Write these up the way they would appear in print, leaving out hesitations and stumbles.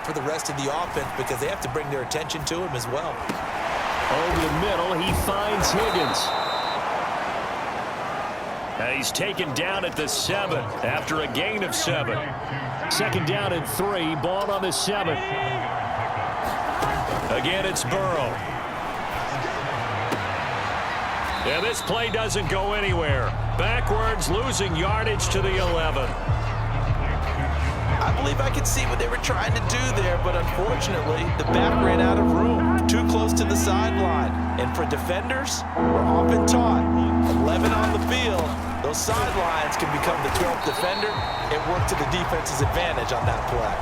for the rest of the offense because they have to bring their attention to him as well. Over the middle, he finds Higgins. He's taken down at the 7 after a gain of 7. Second down and 3, ball on the 7. Again, it's Burrow. Yeah, this play doesn't go anywhere. Backwards, losing yardage to the 11. I believe I could see what they were trying to do there, but unfortunately, the back ran out of room, too close to the sideline. And for defenders, we're often taught, 11 on the field, those sidelines can become the 12th defender. It worked to the defense's advantage on that play.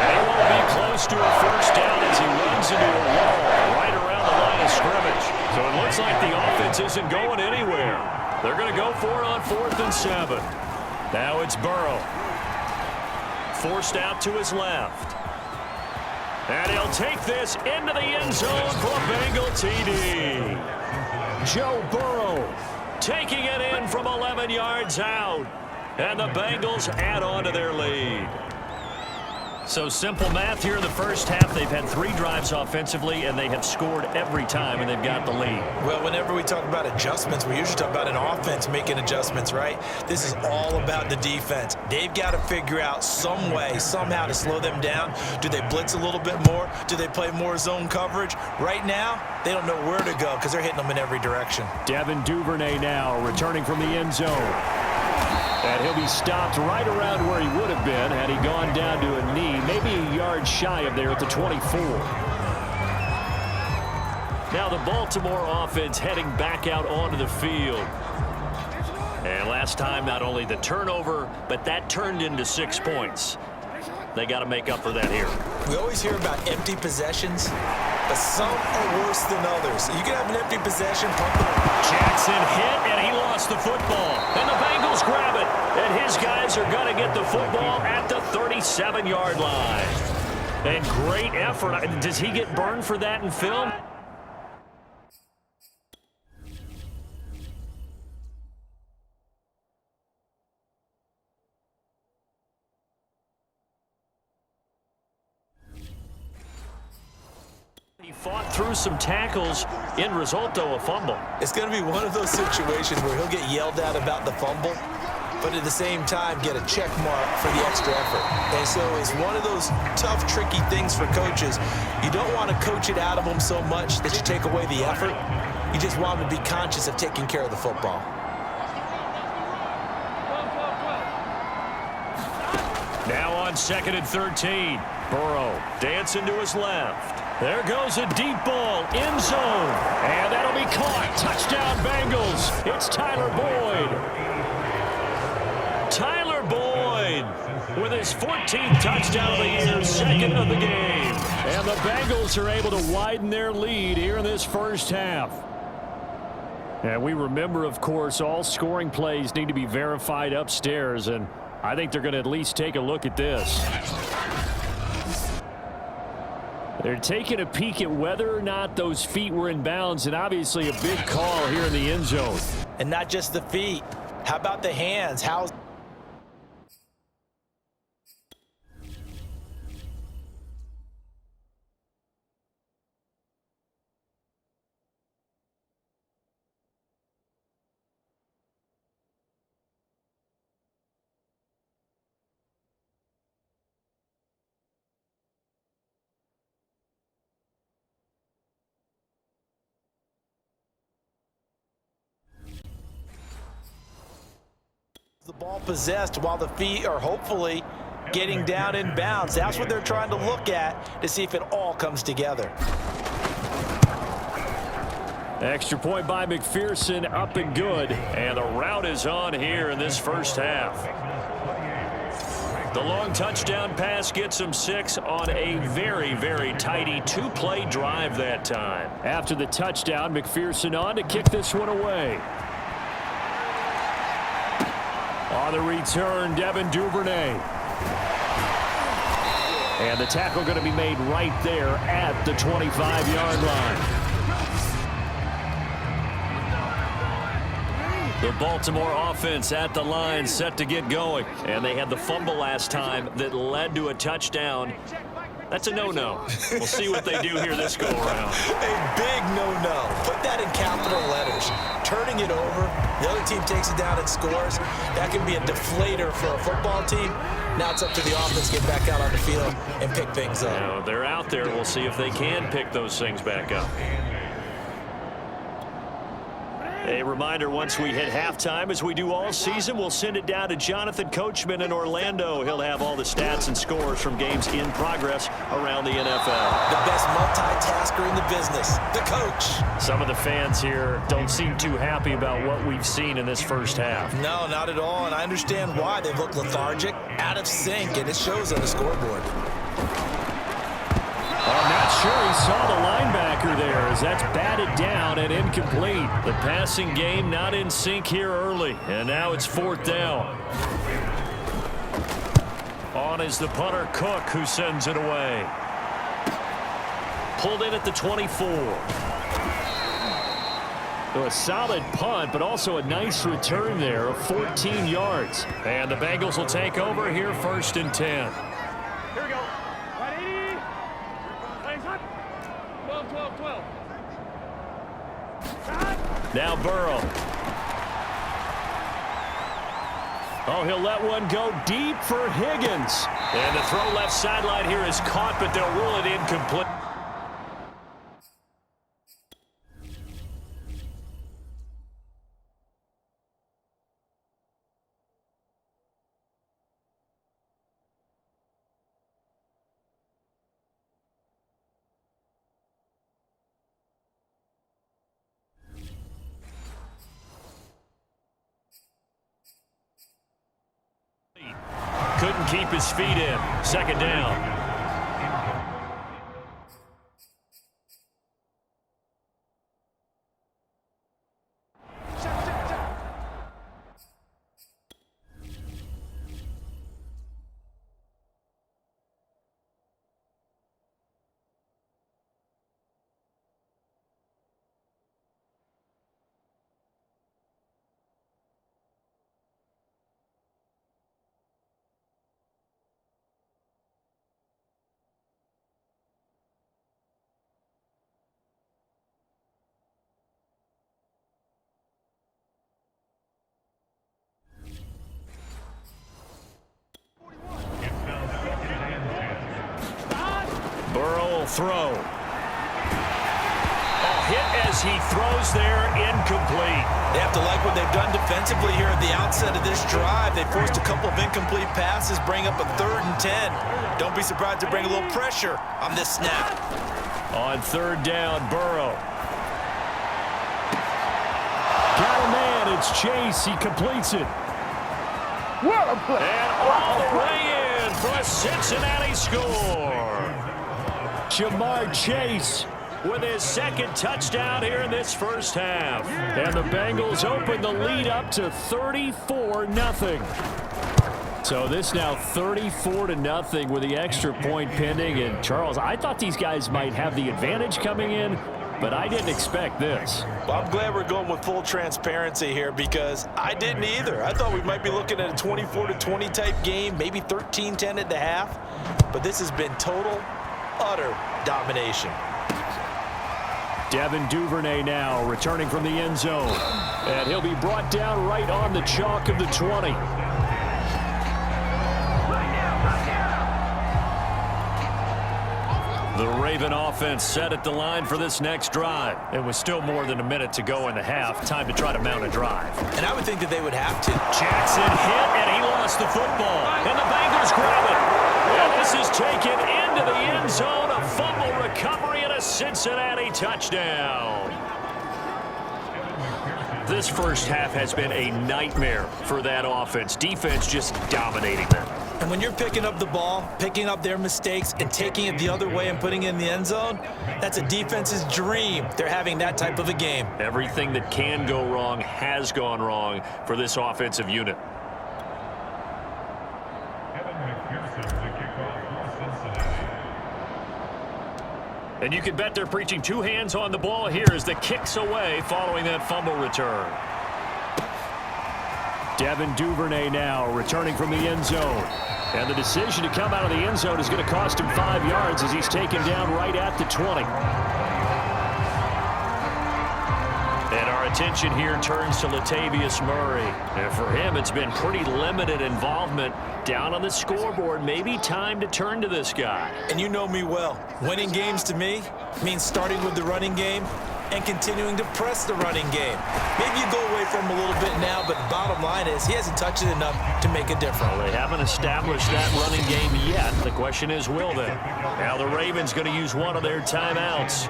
And he won't be close to a first down as he runs into a wall right around the line of scrimmage. So it looks like the offense isn't going anywhere. They're going to go for it on 4th and 7. Now it's Burrow. Forced out to his left. And he'll take this into the end zone for a Bengal TD. Joe Burrow taking it in from 11 yards out. And the Bengals add on to their lead. So simple math here in the first half. They've had 3 drives offensively, and they have scored every time, and they've got the lead. Well, whenever we talk about adjustments, we usually talk about an offense making adjustments, right? This is all about the defense. They've got to figure out some way, somehow to slow them down. Do they blitz a little bit more? Do they play more zone coverage? Right now, they don't know where to go because they're hitting them in every direction. Devin Duvernay now returning from the end zone. And he'll be stopped right around where he would have been had he gone down to a knee, maybe a yard shy of there at the 24. Now the Baltimore offense heading back out onto the field. And last time, not only the turnover, but that turned into 6 points. They got to make up for that here. We always hear about empty possessions, but some are worse than others. You can have an empty possession, pump it. Jackson hit, and he lost the football. And the Bengals grab it. And his guys are going to get the football at the 37-yard line. And great effort. Does he get burned for that in film? He fought through some tackles. End result, though, a fumble. It's going to be one of those situations where he'll get yelled at about the fumble, but at the same time get a check mark for the extra effort. And so it's one of those tough, tricky things for coaches. You don't want to coach it out of them so much that you take away the effort. You just want them to be conscious of taking care of the football. Now on 2nd and 13. Burrow dancing to his left. There goes a deep ball, end zone, and that'll be caught. Touchdown, Bengals. It's Tyler Boyd. Tyler Boyd with his 14th touchdown of the year, 2nd of the game. And the Bengals are able to widen their lead here in this first half. And we remember, of course, all scoring plays need to be verified upstairs, and I think they're going to at least take a look at this. They're taking a peek at whether or not those feet were in bounds, and obviously a big call here in the end zone. And not just the feet. How about the hands? How's the ball possessed while the feet are hopefully getting down in bounds? That's what they're trying to look at to see if it all comes together. Extra point by McPherson, up and good. And the route is on here in this first half. The long touchdown pass gets him 6 on a very, very tidy 2-play drive that time. After the touchdown, McPherson on to kick this one away. On the return, Devin Duvernay. And the tackle going to be made right there at the 25-yard line. The Baltimore offense at the line, set to get going. And they had the fumble last time that led to a touchdown. That's a no-no. We'll see what they do here this go-around. A big no-no. Put that in capital letters. Turning it over, the other team takes it down and scores. That can be a deflator for a football team. Now it's up to the offense to get back out on the field and pick things up. Now, they're out there. We'll see if they can pick those things back up. A reminder, once we hit halftime, as we do all season, we'll send it down to Jonathan Coachman in Orlando. He'll have all the stats and scores from games in progress around the NFL. The best multitasker in the business, the coach. Some of the fans here don't seem too happy about what we've seen in this first half. No, not at all, and I understand why. They look lethargic, out of sync, and it shows on the scoreboard. I'm not sure he saw the linebacker there, as that's batted down and incomplete. The passing game not in sync here early, and now it's 4th down. On is the punter, Cook, who sends it away. Pulled in at the 24. So a solid punt, but also a nice return there of 14 yards. And the Bengals will take over here, 1st and 10. Here we go. 180. Plays hot. 12. Now Burrow. Oh, he'll let one go deep for Higgins. And the throw left sideline here is caught, but they'll rule it incomplete. Couldn't keep his feet in. 2nd down. Burrow will throw. Hit as he throws there, incomplete. They have to like what they've done defensively here at the outset of this drive. They forced a couple of incomplete passes, bring up a 3rd and 10. Don't be surprised to bring a little pressure on this snap. On 3rd down, Burrow. Got a man, it's Chase. He completes it. What a play. And all the way in for a Cincinnati score. Jamar Chase with his 2nd touchdown here in this first half. And the Bengals open the lead up to 34-0. So this now 34-0 with the extra point pending. And Charles, I thought these guys might have the advantage coming in, but I didn't expect this. Well, I'm glad we're going with full transparency here because I didn't either. I thought we might be looking at a 24-20 type game, maybe 13-10 at the half. But this has been total, utter domination. Devin Duvernay now returning from the end zone. And he'll be brought down right on the chalk of the 20. The Raven offense set at the line for this next drive. It was still more than a minute to go in the half. Time to try to mount a drive. And I would think that they would have to. Jackson hit, and he lost the football. And the Bengals grab it. And this is taken into the end zone. A fumble recovery and a Cincinnati touchdown. This first half has been a nightmare for that offense. Defense just dominating them. And when you're picking up the ball, picking up their mistakes, and taking it the other way and putting it in the end zone, that's a defense's dream. They're having that type of a game. Everything that can go wrong has gone wrong for this offensive unit. And you can bet they're preaching 2 hands on the ball here as the kick's away following that fumble return. Devin Duvernay now returning from the end zone. And the decision to come out of the end zone is going to cost him 5 yards as he's taken down right at the 20. And our attention here turns to Latavius Murray. And for him, it's been pretty limited involvement down on the scoreboard. Maybe time to turn to this guy. And you know me well. Winning games to me means starting with the running game and continuing to press the running game. Maybe you go away from him a little bit now, but bottom line is he hasn't touched it enough to make a difference. Well, they haven't established that running game yet. The question is, will they? Now the Ravens going to use one of their timeouts,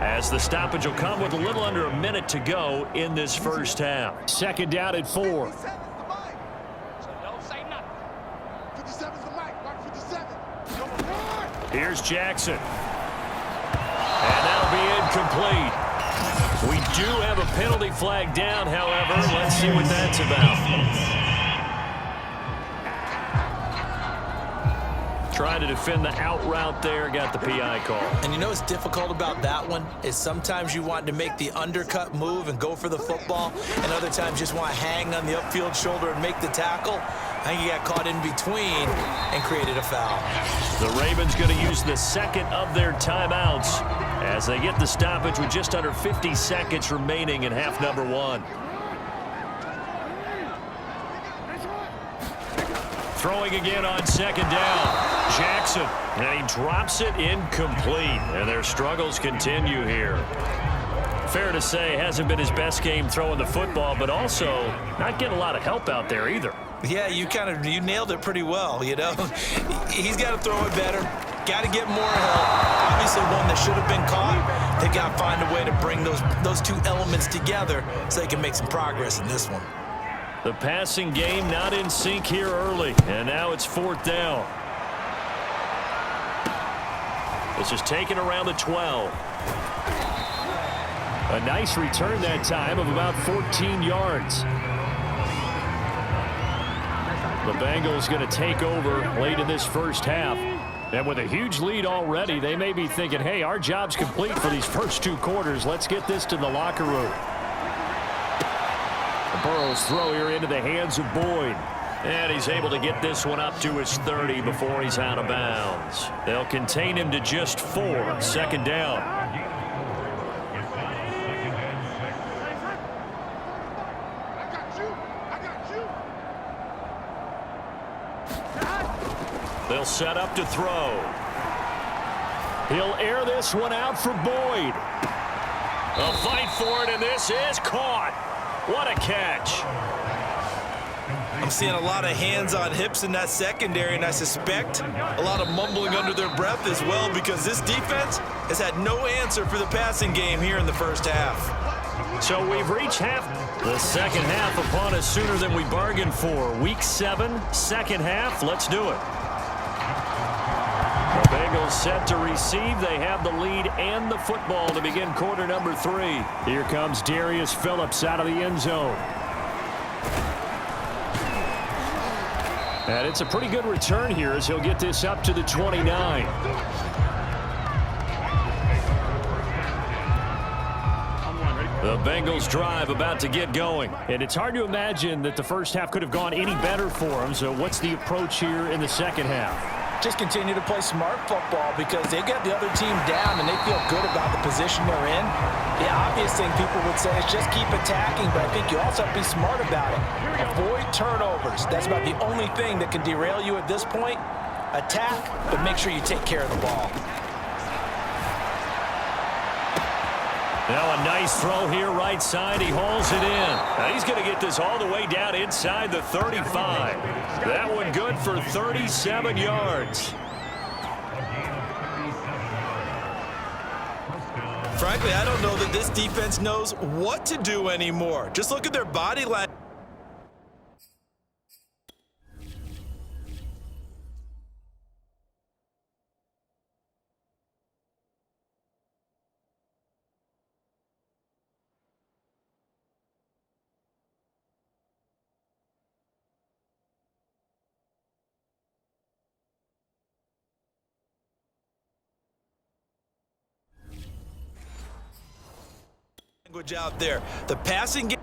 as the stoppage will come with a little under a minute to go in this first half. 2nd down and 4. Here's Jackson. And that'll be incomplete. We do have a penalty flag down, however. Let's see what that's about. Trying to defend the out route there, got the PI call. And you know what's difficult about that one is sometimes you want to make the undercut move and go for the football, and other times just want to hang on the upfield shoulder and make the tackle. I think he got caught in between and created a foul. The Ravens going to use the second of their timeouts as they get the stoppage with just under 50 seconds remaining in half number 1. Throwing again on 2nd down. Jackson, and he drops it incomplete. And their struggles continue here. Fair to say, hasn't been his best game throwing the football, but also not getting a lot of help out there either. Yeah, you nailed it pretty well, you know. He's got to throw it better. Got to get more help. Obviously one that should have been caught. They got to find a way to bring those two elements together so they can make some progress in this one. The passing game not in sync here early, and now it's 4th down. This is taken around the 12. A nice return that time of about 14 yards. The Bengals going to take over late in this first half. And with a huge lead already, they may be thinking, hey, our job's complete for these first 2 quarters. Let's get this to the locker room. The Burrows throw here into the hands of Boyd. And he's able to get this one up to his 30 before he's out of bounds. They'll contain him to just 4. 2nd down. They'll set up to throw. He'll air this one out for Boyd. A fight for it, and this is caught. What a catch. I'm seeing a lot of hands on hips in that secondary, and I suspect a lot of mumbling under their breath as well, because this defense has had no answer for the passing game here in the first half. So we've reached the second half upon us sooner than we bargained for. Week 7, 2nd half. Let's do it. The Bengals set to receive. They have the lead and the football to begin quarter number 3. Here comes Darius Phillips out of the end zone. And it's a pretty good return here as he'll get this up to the 29. The Bengals drive about to get going. And it's hard to imagine that the first half could have gone any better for them. So what's the approach here in the second half? Just continue to play smart football because they got the other team down and they feel good about the position they're in. The obvious thing people would say is just keep attacking, but I think you also have to be smart about it. Avoid turnovers. That's about the only thing that can derail you at this point. Attack, but make sure you take care of the ball. Now a nice throw here right side. He hauls it in. Now he's going to get this all the way down inside the 35. That one good for 37 yards. Frankly, I don't know that this defense knows what to do anymore. Just look at their body language. Out there. The passing game